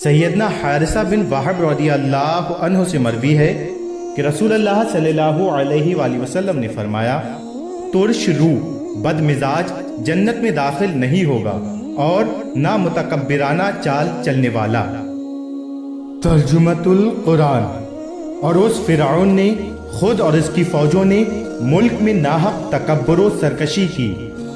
سیدنا حارثہ بن وہب رضی اللہ عنہ سے مروی ہے کہ رسول اللہ صلی اللہ علیہ وآلہ وسلم نے فرمایا، ترش روح بد مزاج جنت میں داخل نہیں ہوگا اور نہ متکبرانہ چال چلنے والا۔ ترجمۃ القرآن۔ اور اس فرعون نے خود اور اس کی فوجوں نے ملک میں ناحق تکبر و سرکشی کی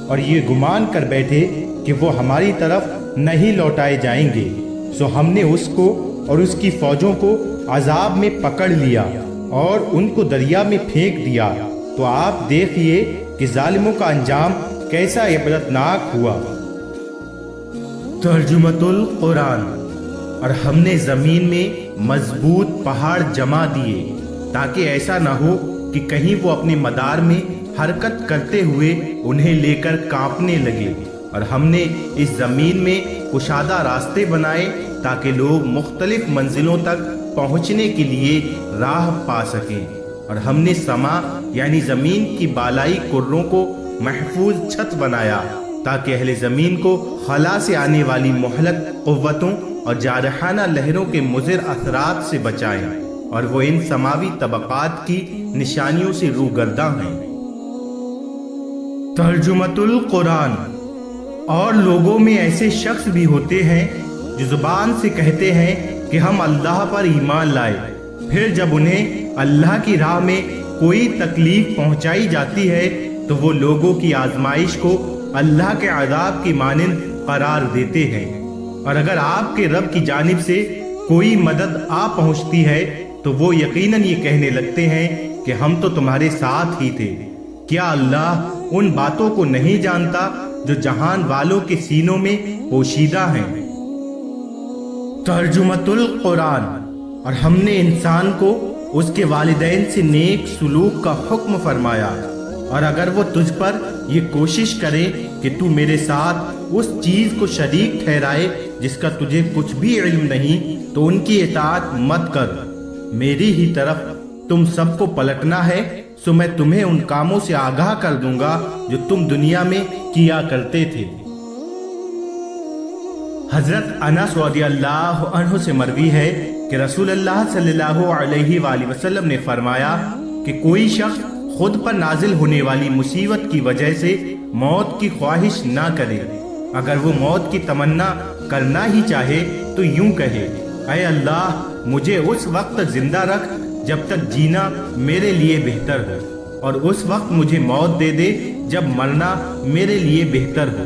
اور یہ گمان کر بیٹھے کہ وہ ہماری طرف نہیں لوٹائے جائیں گے، سو ہم نے اس کو اور اس کی فوجوں کو عذاب میں پکڑ لیا اور ان کو دریا میں پھینک دیا، تو آپ دیکھیے کہ ظالموں کا انجام کیسا عبرتناک ہوا۔ ترجمۃ القرآن۔ اور ہم نے زمین میں مضبوط پہاڑ جما دیے تاکہ ایسا نہ ہو کہ کہیں وہ اپنے مدار میں حرکت کرتے ہوئے انہیں لے کر کانپنے لگے، اور ہم نے اس زمین میں کشادہ راستے بنائے تاکہ لوگ مختلف منزلوں تک پہنچنے کے لیے راہ پا سکیں، اور ہم نے سما یعنی زمین کی بالائی کروں کو محفوظ چھت بنایا تاکہ اہل زمین کو خلا سے آنے والی مہلک قوتوں اور جارحانہ لہروں کے مضر اثرات سے بچائیں، اور وہ ان سماوی طبقات کی نشانیوں سے روگرداں ہیں۔ ترجمۃ القرآن۔ اور لوگوں میں ایسے شخص بھی ہوتے ہیں جو زبان سے کہتے ہیں کہ ہم اللہ پر ایمان لائے، پھر جب انہیں اللہ کی راہ میں کوئی تکلیف پہنچائی جاتی ہے تو وہ لوگوں کی آزمائش کو اللہ کے عذاب کی مانند قرار دیتے ہیں، اور اگر آپ کے رب کی جانب سے کوئی مدد آ پہنچتی ہے تو وہ یقیناً یہ کہنے لگتے ہیں کہ ہم تو تمہارے ساتھ ہی تھے۔ کیا اللہ ان باتوں کو نہیں جانتا جو جہان والوں کے سینوں میں پوشیدہ ہیں؟ ترجمۃ القرآن۔ اور ہم نے انسان کو اس کے والدین سے نیک سلوک کا حکم فرمایا، اور اگر وہ تجھ پر یہ کوشش کرے کہ تو میرے ساتھ اس چیز کو شریک ٹھہرائے جس کا تجھے کچھ بھی علم نہیں تو ان کی اطاعت مت کر، میری ہی طرف تم سب کو پلٹنا ہے، سو میں تمہیں ان کاموں سے آگاہ کر دوں گا جو تم دنیا میں کیا کرتے تھے۔ حضرت انس رضی اللہ عنہ سے مروی ہے کہ رسول اللہ صلی اللہ علیہ وآلہ وسلم نے فرمایا کہ کوئی شخص خود پر نازل ہونے والی مصیبت کی وجہ سے موت کی خواہش نہ کرے، اگر وہ موت کی تمنا کرنا ہی چاہے تو یوں کہے، اے اللہ مجھے اس وقت زندہ رکھ جب تک جینا میرے لیے بہتر ہو، اور اس وقت مجھے موت دے دے جب مرنا میرے لیے بہتر ہو۔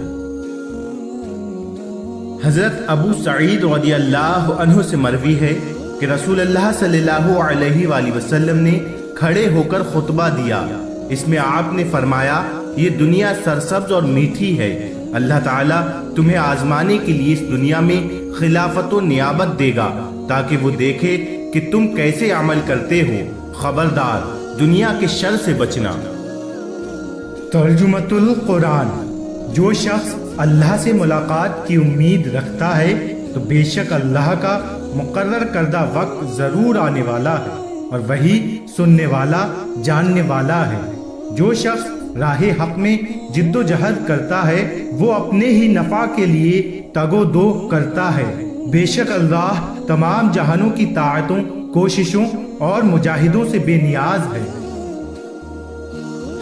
حضرت ابو سعید رضی اللہ عنہ سے مروی ہے کہ رسول اللہ صلی اللہ علیہ وآلہ وسلم نے کھڑے ہو کر خطبہ دیا، اس میں آپ نے فرمایا، یہ دنیا سرسبز اور میٹھی ہے، اللہ تعالیٰ تمہیں آزمانے کے لیے اس دنیا میں خلافت و نیابت دے گا تاکہ وہ دیکھے کہ تم کیسے عمل کرتے ہو، خبردار دنیا کے شر سے بچنا۔ ترجمۃ القرآن۔ جو شخص اللہ سے ملاقات کی امید رکھتا ہے تو بے شک اللہ کا مقرر کردہ وقت ضرور آنے والا ہے، اور وہی سننے والا جاننے والا ہے۔ جو شخص راہ حق میں جد و جہد کرتا ہے وہ اپنے ہی نفع کے لیے تگ و دو کرتا ہے، بے شک اللہ تمام جہانوں کی طاعتوں، کوششوں اور مجاہدوں سے بے نیاز ہے۔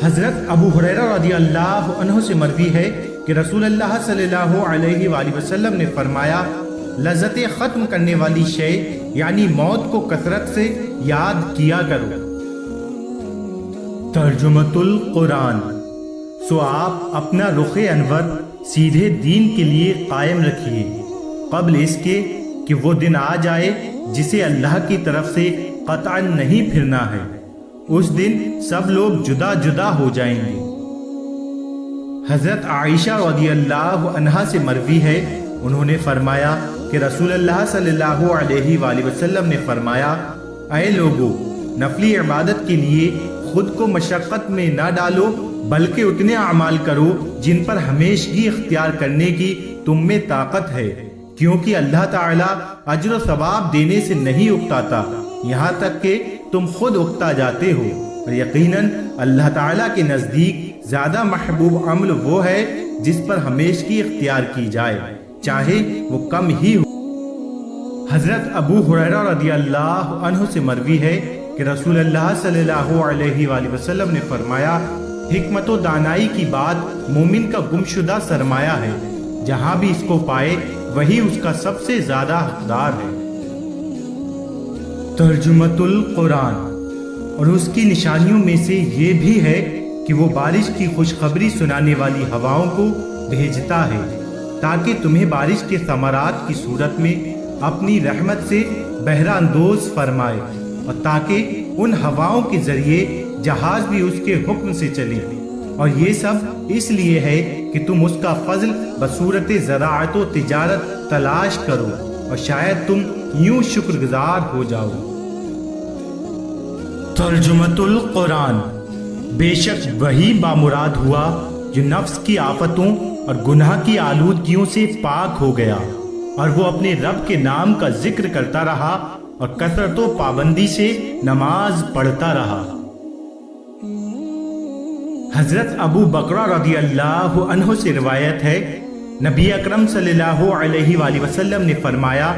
حضرت ابو ہریرہ رضی اللہ عنہ سے مروی ہے کہ رسول اللہ صلی اللہ علیہ وآلہ وسلم نے فرمایا، لذت ختم کرنے والی شے یعنی موت کو کثرت سے یاد کیا کرو۔ ترجمۃ القرآن۔ سو آپ اپنا رخ انور سیدھے دین کے لیے قائم رکھیے قبل اس کے کہ وہ دن آ جائے جسے اللہ کی طرف سے قطعا نہیں پھرنا ہے، اس دن سب لوگ جدا جدا ہو جائیں گے۔ حضرت عائشہ رضی اللہ عنہا سے مروی ہے، انہوں نے فرمایا کہ رسول اللہ صلی اللہ علیہ وآلہ وسلم نے فرمایا، اے لوگو، نفلی عبادت کے لیے خود کو مشقت میں نہ ڈالو بلکہ اتنے اعمال کرو جن پر ہمیشگی اختیار کرنے کی تم میں طاقت ہے، کیونکہ اللہ تعالیٰ اجر و ثواب دینے سے نہیں اکتاتا یہاں تک کہ تم خود اکتا جاتے ہو، اور یقیناً اللہ تعالیٰ کے نزدیک زیادہ محبوب عمل وہ ہے جس پر ہمیشگی اختیار کی جائے، چاہے وہ کم ہی ہو۔ حضرت ابو ہریرہ رضی اللہ عنہ سے مروی ہے کہ رسول اللہ صلی اللہ علیہ وآلہ وسلم نے فرمایا، حکمت و دانائی کی بات مومن کا گمشدہ سرمایہ ہے، جہاں بھی اس کو پائے وہی اس کا سب سے زیادہ حقدار ہے۔ ترجمۃ القرآن۔ اور اس کی نشانیوں میں سے یہ بھی ہے کہ وہ بارش کی خوشخبری سنانے والی ہواؤں کو بھیجتا ہے تاکہ تمہیں بارش کے ثمرات کی صورت میں اپنی رحمت سے بہرہ اندوز فرمائے، اور تاکہ ان ہواؤں کے ذریعے جہاز بھی اس کے حکم سے چلے، اور یہ سب اس لیے ہے کہ تم اس کا فضل بصورت زراعت و تجارت تلاش کرو، اور شاید تم یوں شکر گزار ہو جاؤ۔ ترجمۃ القرآن۔ بے شک وہی بامراد ہوا جو نفس کی آفتوں اور گناہ کی آلودگیوں سے پاک ہو گیا، اور وہ اپنے رب کے نام کا ذکر کرتا رہا اور کثرت و پابندی سے نماز پڑھتا رہا۔ حضرت ابو بکرہ رضی اللہ عنہ سے روایت ہے، نبی اکرم صلی اللہ علیہ وآلہ وسلم نے فرمایا،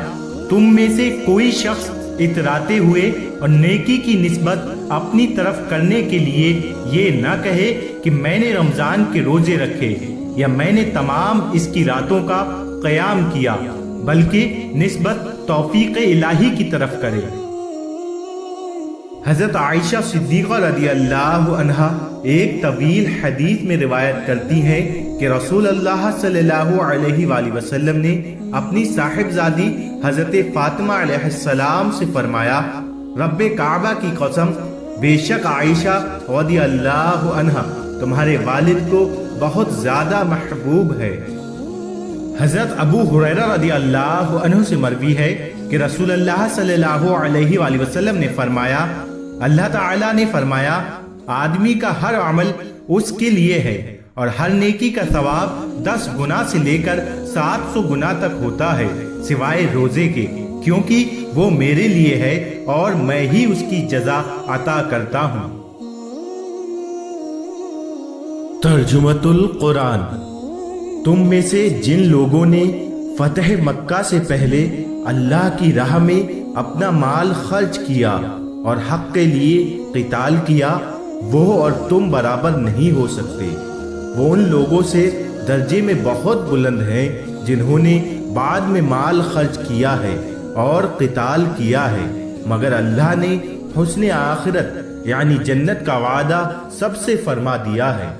تم میں سے کوئی شخص اتراتے ہوئے اور نیکی کی نسبت اپنی طرف کرنے کے لیے یہ نہ کہے کہ میں نے رمضان کے روزے رکھے یا میں نے تمام اس کی راتوں کا قیام کیا، بلکہ نسبت توفیق الہی کی طرف کرے۔ حضرت عائشہ صدیقہ رضی اللہ عنہا ایک طویل حدیث میں روایت کرتی ہیں کہ رسول اللہ صلی اللہ علیہ وآلہ وسلم نے اپنی صاحبزادی حضرت فاطمہ علیہ السلام سے فرمایا، رب کعبہ کی قسم، بے شک عائشہ رضی اللہ عنہا تمہارے والد کو بہت زیادہ محبوب ہے۔ حضرت ابو ہریرہ رضی اللہ عنہ سے مروی ہے کہ رسول اللہ صلی اللہ علیہ وآلہ وسلم نے فرمایا، اللہ تعالیٰ نے فرمایا، آدمی کا ہر عمل اس کے لیے ہے، اور ہر نیکی کا ثواب 10 گنا سے لے کر 700 گنا تک ہوتا ہے، سوائے روزے کے، کیونکہ وہ میرے لیے ہے اور میں ہی اس کی جزا عطا کرتا ہوں۔ ترجمۃ القرآن۔ تم میں سے جن لوگوں نے فتح مکہ سے پہلے اللہ کی راہ میں اپنا مال خرچ کیا اور حق کے لیے قتال کیا، وہ اور تم برابر نہیں ہو سکتے۔ وہ ان لوگوں سے درجے میں بہت بلند ہیں جنہوں نے بعد میں مال خرچ کیا ہے اور قتال کیا ہے، مگر اللہ نے حسن آخرت یعنی جنت کا وعدہ سب سے فرما دیا ہے۔